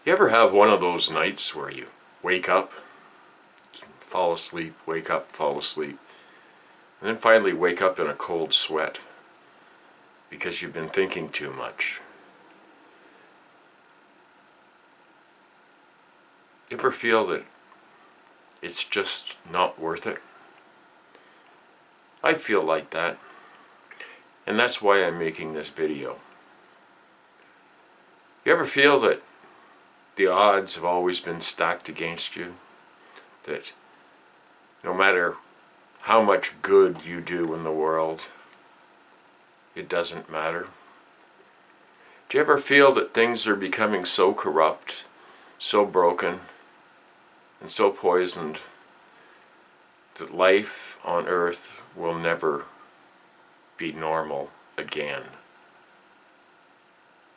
You ever have one of those nights where you wake up, fall asleep, wake up, fall asleep, and then finally wake up in a cold sweat because you've been thinking too much? You ever feel that it's just not worth it? I feel like that, and that's why I'm making this video. You ever feel that the odds have always been stacked against you? That no matter how much good you do in the world, it doesn't matter? Do you ever feel that things are becoming so corrupt, so broken, and so poisoned that life on earth will never be normal again?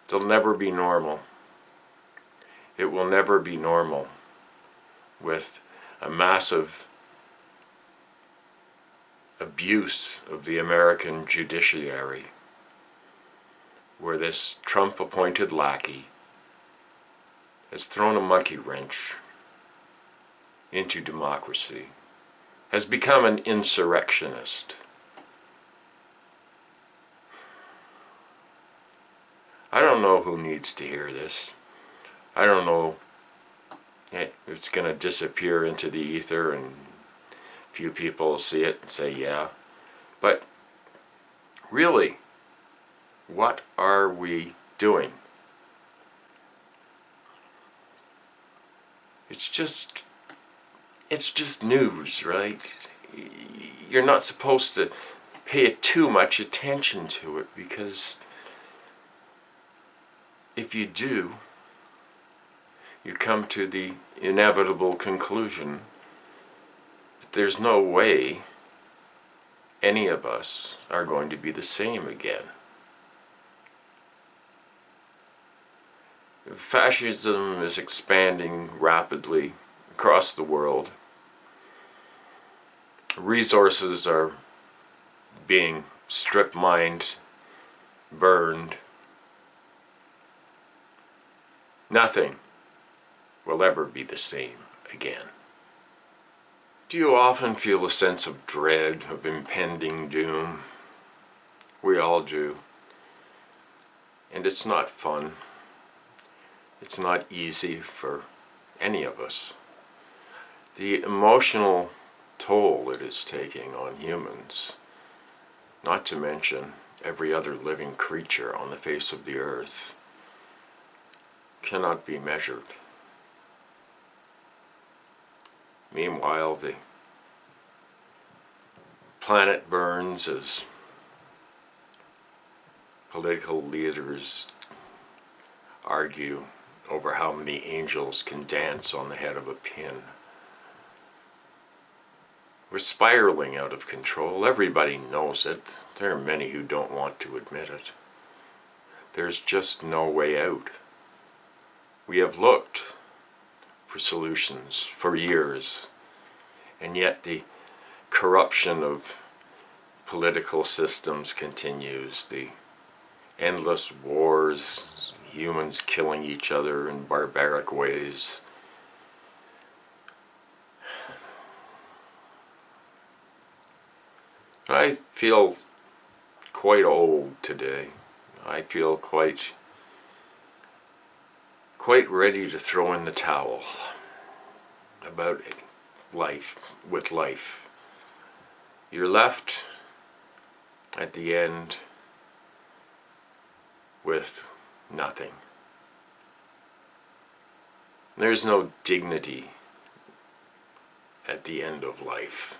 It'll never be normal. It will never be normal with a massive abuse of the American judiciary, where this Trump-appointed lackey has thrown a monkey wrench into democracy, has become an insurrectionist. I don't know who needs to hear this. I don't know if it's going to disappear into the ether and a few people will see it and say, yeah. But really, what are we doing? It's just news, right? You're not supposed to pay too much attention to it, because if you do, you come to the inevitable conclusion that there's no way any of us are going to be the same again. Fascism is expanding rapidly across the world. Resources are being strip-mined, burned. Nothing will ever be the same again. Do you often feel a sense of dread, of impending doom? We all do. And it's not fun. It's not easy for any of us. The emotional toll it is taking on humans, not to mention every other living creature on the face of the earth, cannot be measured. Meanwhile, the planet burns as political leaders argue over how many angels can dance on the head of a pin. We're spiraling out of control. Everybody knows it. There are many who don't want to admit it. There's just no way out. We have looked for solutions for years, and yet the corruption of political systems continues. The endless wars, humans killing each other in barbaric ways. I feel quite old today. I feel quite ready to throw in the towel about life, with life. You're left at the end with nothing. There's no dignity at the end of life.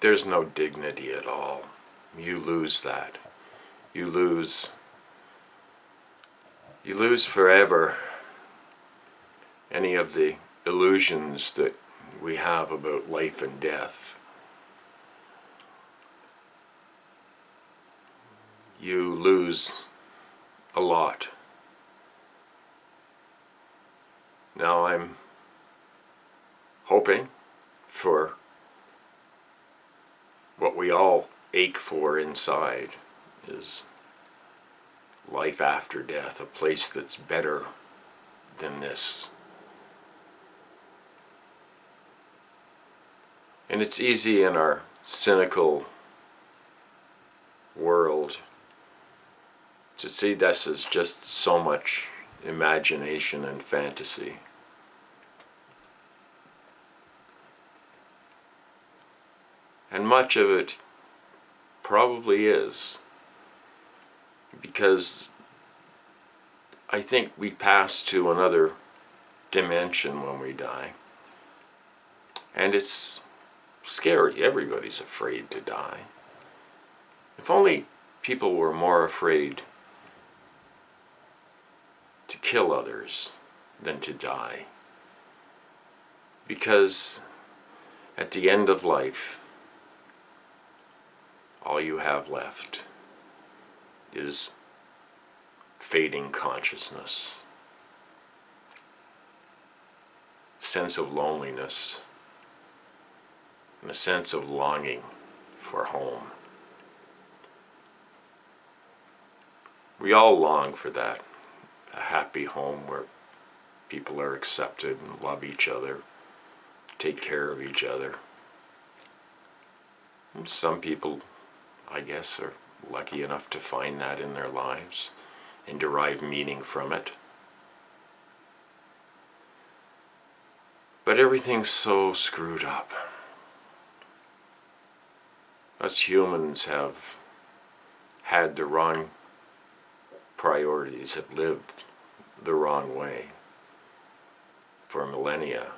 There's no dignity at all. You lose that. You lose forever any of the illusions that we have about life and death. You lose a lot. Now I'm hoping for what we all ache for inside, is life after death, a place that's better than this. And it's easy in our cynical world to see this as just so much imagination and fantasy. And much of it probably is, because I think we pass to another dimension when we die. And it's scary. Everybody's afraid to die. If only people were more afraid to kill others than to die. Because at the end of life, all you have left is fading consciousness, sense of loneliness, and a sense of longing for home. We all long for that, a happy home where people are accepted and love each other, take care of each other. And some people, I guess, are lucky enough to find that in their lives and derive meaning from it. But everything's so screwed up. Us humans have had the wrong priorities, have lived the wrong way for millennia.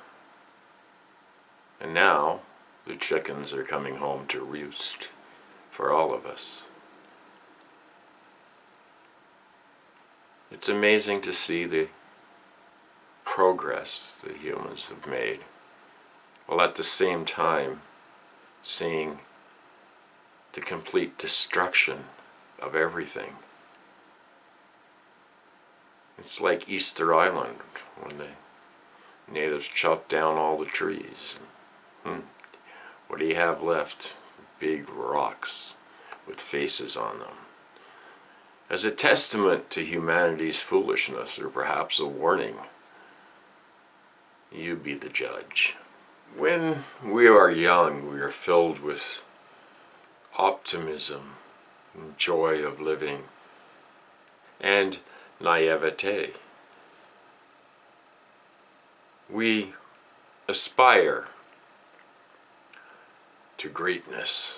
And now the chickens are coming home to roost for all of us. It's amazing to see the progress the humans have made, while at the same time seeing the complete destruction of everything. It's like Easter Island when the natives chopped down all the trees. What do you have left? Big rocks with faces on them. As a testament to humanity's foolishness, or perhaps a warning, you be the judge. When we are young, we are filled with optimism and joy of living and naivete. We aspire to greatness,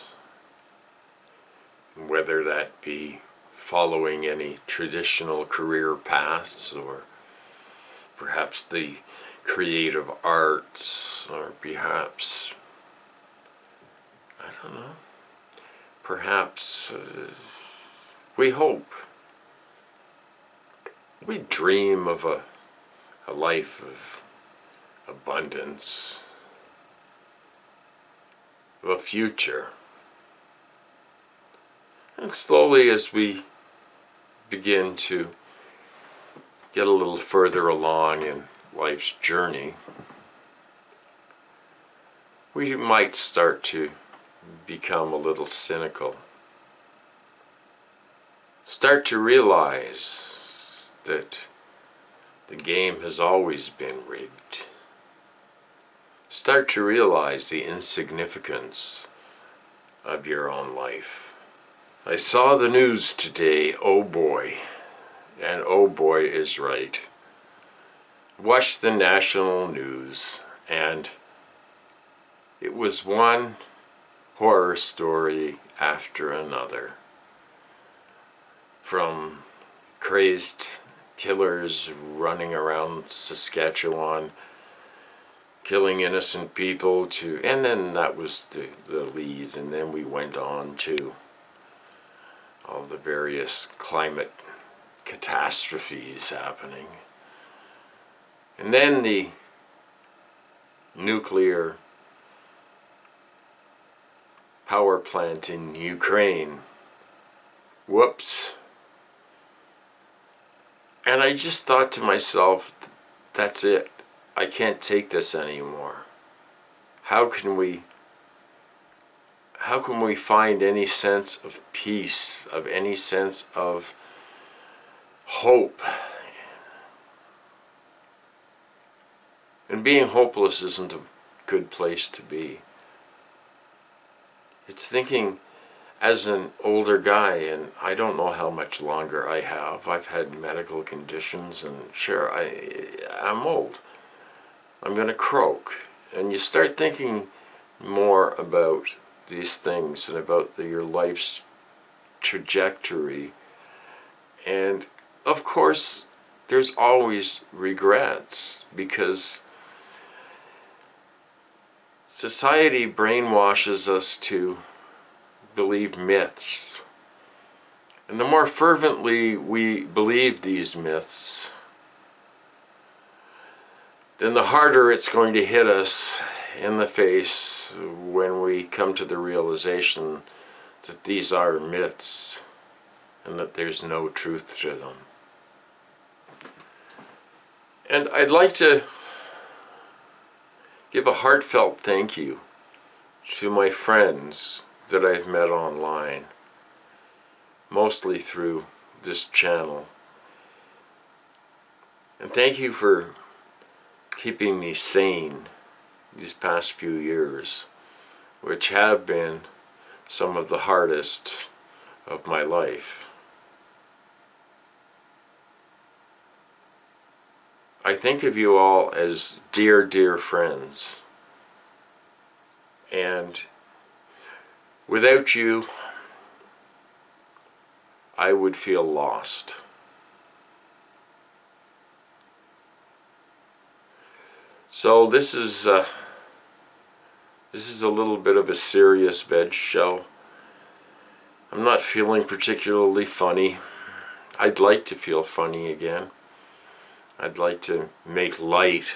whether that be following any traditional career paths, or perhaps the creative arts, or perhaps, I don't know, perhaps we hope, we dream of a life of abundance, of a future. And slowly, as we begin to get a little further along in life's journey, we might start to become a little cynical. Start to realize that the game has always been rigged. Start to realize the insignificance of your own life. I saw the news today, oh boy, and oh boy is right. Watched the national news, and it was one horror story after another. From crazed killers running around Saskatchewan, killing innocent people, to, and then that was the lead, and then we went on to all the various climate catastrophes happening. And then the nuclear power plant in Ukraine. Whoops. And I just thought to myself, that's it. I can't take this anymore. How can we find any sense of peace, of any sense of hope And being hopeless isn't a good place to be. It's thinking, as an older guy, and I don't know how much longer I have. I've had medical conditions, and sure, I'm old. I'm going to croak. And you start thinking more about these things and about your life's trajectory. And of course, there's always regrets, because society brainwashes us to believe myths. And the more fervently we believe these myths, then the harder it's going to hit us in the face when we come to the realization that these are myths and that there's no truth to them. And I'd like to give a heartfelt thank you to my friends that I've met online, mostly through this channel. And thank you for keeping me sane these past few years, which have been some of the hardest of my life. I think of you all as dear, dear friends. And without you, I would feel lost. So this is a little bit of a serious veg show. I'm not feeling particularly funny. I'd like to feel funny again. I'd like to make light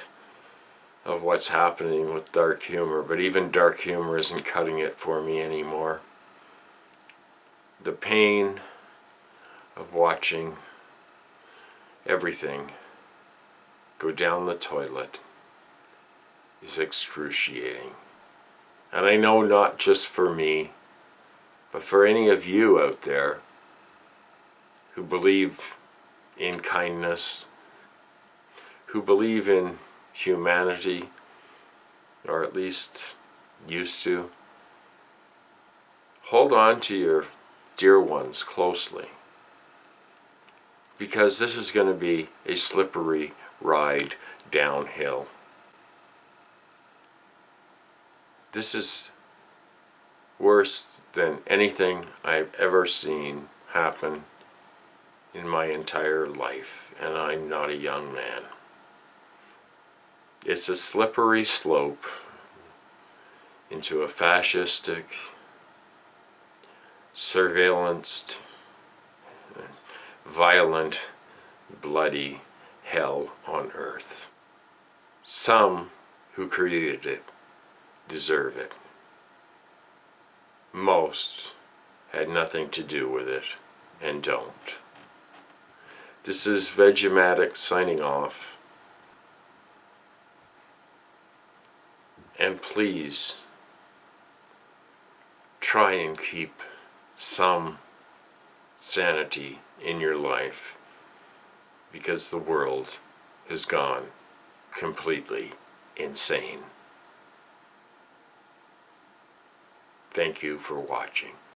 of what's happening with dark humor, but even dark humor isn't cutting it for me anymore. The pain of watching everything go down the toilet is excruciating. And I know not just for me, but for any of you out there who believe in kindness, who believe in humanity, or at least used to. Hold on to your dear ones closely, because this is going to be a slippery ride downhill. This is worse than anything I've ever seen happen in my entire life, and I'm not a young man. It's a slippery slope into a fascistic, surveillanced, violent, bloody hell on earth. Some who created it deserve it. Most had nothing to do with it and don't. This is Vegematic signing off. And please try and keep some sanity in your life, because the world has gone completely insane. Thank you for watching.